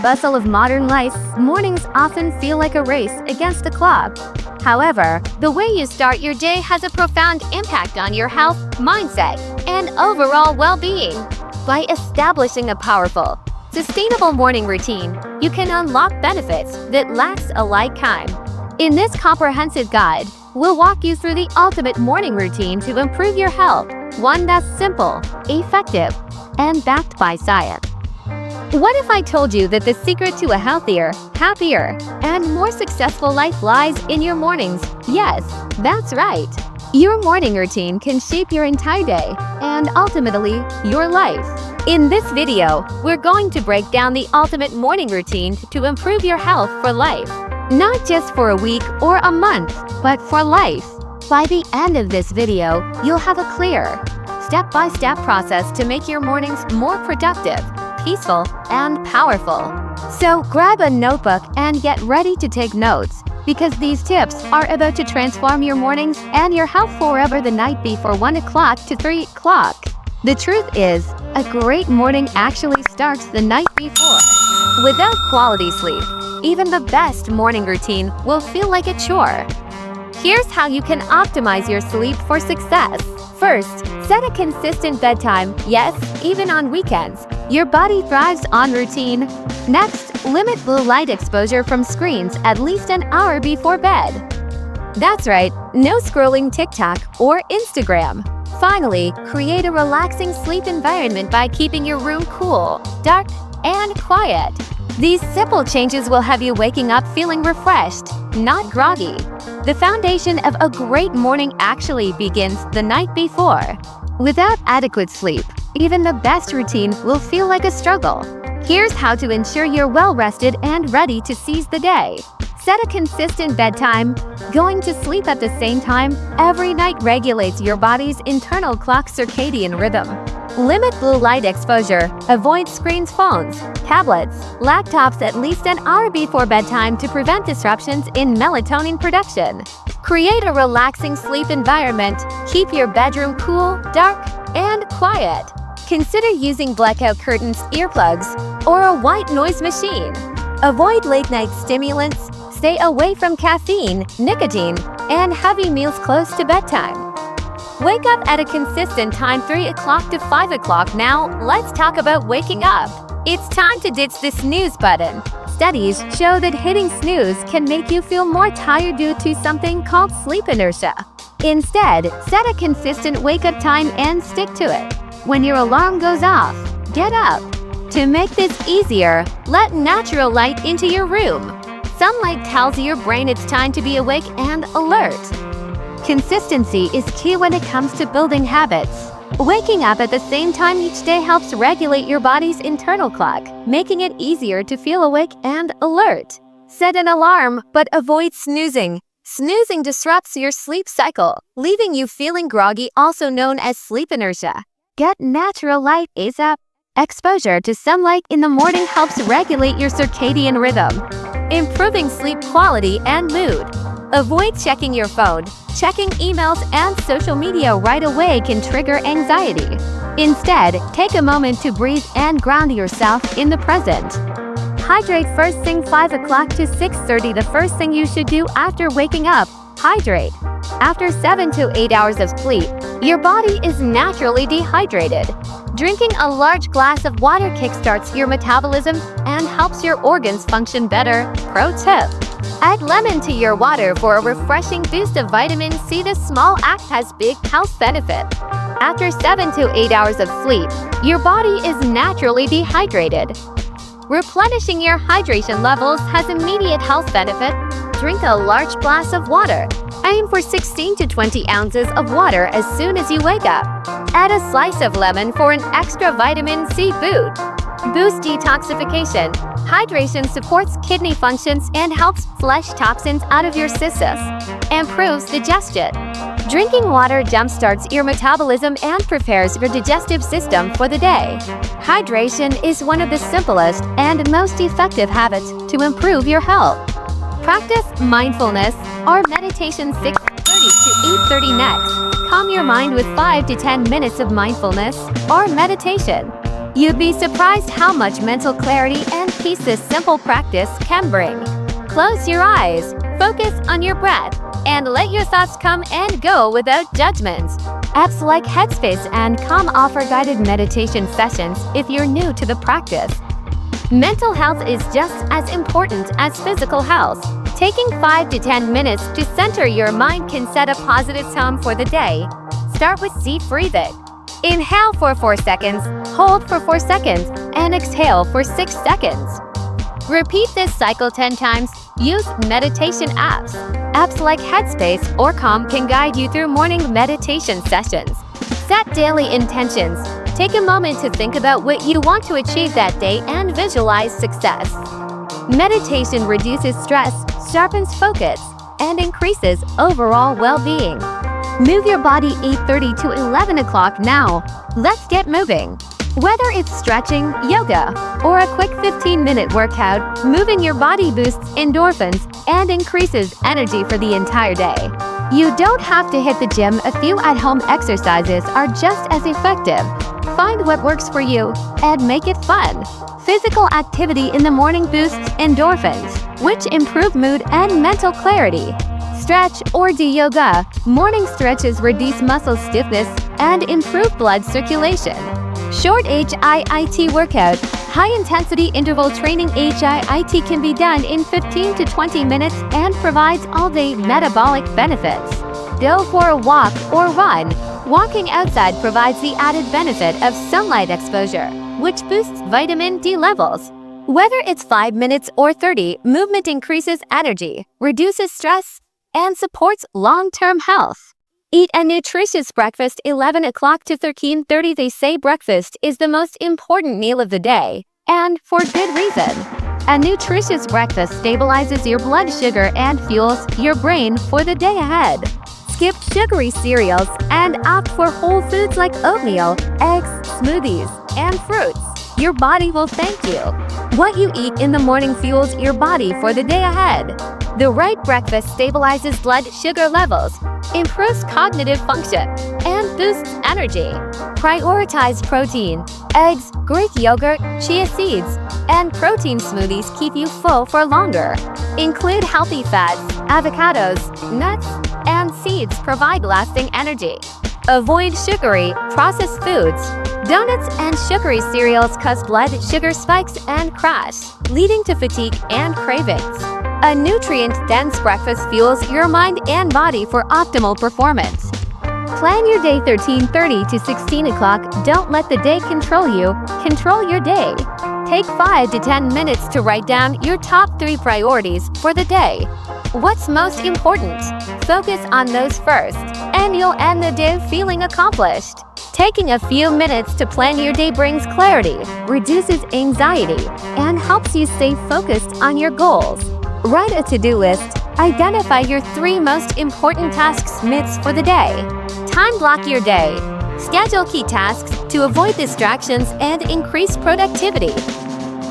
and bustle of modern life, mornings often feel like a race against the clock. However, the way you start your day has a profound impact on your health, mindset, and overall well-being. By establishing a powerful, sustainable morning routine, you can unlock benefits that last a lifetime. In this comprehensive guide, we'll walk you through the ultimate morning routine to improve your health, one that's simple, effective, and backed by science. What if I told you that the secret to a healthier, happier, and more successful life lies in your mornings? Yes, that's right. Your morning routine can shape your entire day and ultimately your life. In this video, we're going to break down the ultimate morning routine to improve your health for life. Not just for a week or a month, but for life. By the end of this video, you'll have a clear, step-by-step process to make your mornings more productive, peaceful, and powerful. So grab a notebook and get ready to take notes, because these tips are about to transform your mornings and your health forever the night before 1 o'clock to 3 o'clock. The truth is, a great morning actually starts the night before. Without quality sleep, even the best morning routine will feel like a chore. Here's how you can optimize your sleep for success. First, set a consistent bedtime, yes, even on weekends. Your body thrives on routine. Next, limit blue light exposure from screens at least an hour before bed. That's right, no scrolling TikTok or Instagram. Finally, create a relaxing sleep environment by keeping your room cool, dark, and quiet. These simple changes will have you waking up feeling refreshed, not groggy. The foundation of a great morning actually begins the night before. Without adequate sleep, even the best routine will feel like a struggle. Here's how to ensure you're well-rested and ready to seize the day. Set a consistent bedtime. Going to sleep at the same time every night regulates your body's internal clock circadian rhythm. Limit blue light exposure. Avoid screens, phones, tablets, laptops at least an hour before bedtime to prevent disruptions in melatonin production. Create a relaxing sleep environment. Keep your bedroom cool, dark, and quiet. Consider using blackout curtains, earplugs, or a white noise machine. Avoid late-night stimulants. Stay away from caffeine, nicotine, and heavy meals close to bedtime. Wake up at a consistent time, 3 o'clock to 5 o'clock. Now, let's talk about waking up. It's time to ditch the snooze button. Studies show that hitting snooze can make you feel more tired due to something called sleep inertia. Instead, set a consistent wake-up time and stick to it. When your alarm goes off, get up. To make this easier, let natural light into your room. Sunlight tells your brain it's time to be awake and alert. Consistency is key when it comes to building habits. Waking up at the same time each day helps regulate your body's internal clock, making it easier to feel awake and alert. Set an alarm, but avoid snoozing. Snoozing disrupts your sleep cycle, leaving you feeling groggy, also known as sleep inertia. Get natural light ASAP. Exposure to sunlight in the morning helps regulate your circadian rhythm, improving sleep quality and mood. Avoid checking your phone. Checking emails and social media right away can trigger anxiety. Instead, take a moment to breathe and ground yourself in the present. Hydrate first thing 5 o'clock to 6:30. The first thing you should do after waking up, hydrate. After 7 to 8 hours of sleep, your body is naturally dehydrated. Drinking a large glass of water kickstarts your metabolism and helps your organs function better. Pro tip: add lemon to your water for a refreshing boost of vitamin C. This small act has big health benefit. After 7 to 8 hours of sleep, your body is naturally dehydrated. Replenishing your hydration levels has immediate health benefit. Drink a large glass of water. Aim for 16 to 20 ounces of water as soon as you wake up. Add a slice of lemon for an extra vitamin C boost. Boost detoxification. Hydration supports kidney functions and helps flush toxins out of your system. Improves digestion. Drinking water jumpstarts your metabolism and prepares your digestive system for the day. Hydration is one of the simplest and most effective habits to improve your health. Practice mindfulness or meditation 6:30 to 8:30 next. Calm your mind with 5 to 10 minutes of mindfulness or meditation. You'd be surprised how much mental clarity and peace this simple practice can bring. Close your eyes, focus on your breath, and let your thoughts come and go without judgment. Apps like Headspace and Calm offer guided meditation sessions if you're new to the practice. Mental health is just as important as physical health. Taking 5 to 10 minutes to center your mind can set a positive tone for the day. Start with deep breathing. Inhale for 4 seconds, hold for 4 seconds, and exhale for 6 seconds. Repeat this cycle 10 times. Use meditation apps. Apps like Headspace or Calm can guide you through morning meditation sessions. Set daily intentions. Take a moment to think about what you want to achieve that day and visualize success. Meditation reduces stress, sharpens focus, and increases overall well-being. Move your body 8:30 to 11 o'clock now. Let's get moving. Whether it's stretching, yoga, or a quick 15-minute workout, moving your body boosts endorphins and increases energy for the entire day. You don't have to hit the gym. A few at-home exercises are just as effective. Find what works for you and make it fun. Physical activity in the morning boosts endorphins, which improve mood and mental clarity. Stretch or do yoga. Morning stretches reduce muscle stiffness and improve blood circulation. Short HIIT workout. High-intensity interval training HIIT can be done in 15 to 20 minutes and provides all-day metabolic benefits. Go for a walk or run. Walking outside provides the added benefit of sunlight exposure, which boosts vitamin D levels. Whether it's 5 minutes or 30, movement increases energy, reduces stress, and supports long-term health. Eat a nutritious breakfast 11 o'clock to 13:30. They say breakfast is the most important meal of the day, and for good reason. A nutritious breakfast stabilizes your blood sugar and fuels your brain for the day ahead. Skip sugary cereals and opt for whole foods like oatmeal, eggs, smoothies, and fruits. Your body will thank you. What you eat in the morning fuels your body for the day ahead. The right breakfast stabilizes blood sugar levels, improves cognitive function, and boosts energy. Prioritize protein. Eggs, Greek yogurt, chia seeds, and protein smoothies keep you full for longer. Include healthy fats, avocados, nuts, and seeds provide lasting energy. Avoid sugary, processed foods. Donuts and sugary cereals cause blood sugar spikes and crash, leading to fatigue and cravings. A nutrient-dense breakfast fuels your mind and body for optimal performance. Plan your day 13:30 to 16 o'clock. Don't let the day control you. Control your day. Take 5 to 10 minutes to write down your top 3 priorities for the day. What's most important? Focus on those first, and you'll end the day feeling accomplished. Taking a few minutes to plan your day brings clarity, reduces anxiety, and helps you stay focused on your goals. Write a to-do list. Identify your 3 most important tasks myths for the day. Time block your day. Schedule key tasks to avoid distractions and increase productivity.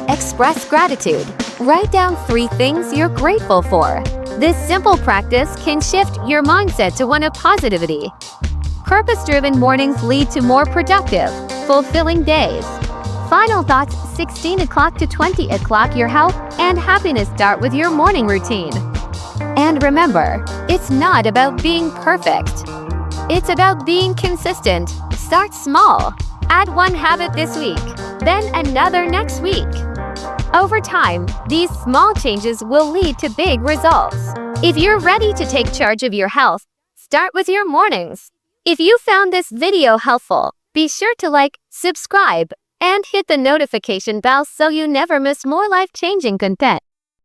Express gratitude. Write down 3 things you're grateful for. This simple practice can shift your mindset to one of positivity. Purpose-driven mornings lead to more productive, fulfilling days. Final thoughts, 16 o'clock to 20 o'clock. Your health and happiness start with your morning routine. And remember, it's not about being perfect. It's about being consistent. Start small. Add 1 habit this week, then another next week. Over time, these small changes will lead to big results. If you're ready to take charge of your health, start with your mornings. If you found this video helpful, be sure to like, subscribe, and hit the notification bell so you never miss more life-changing content.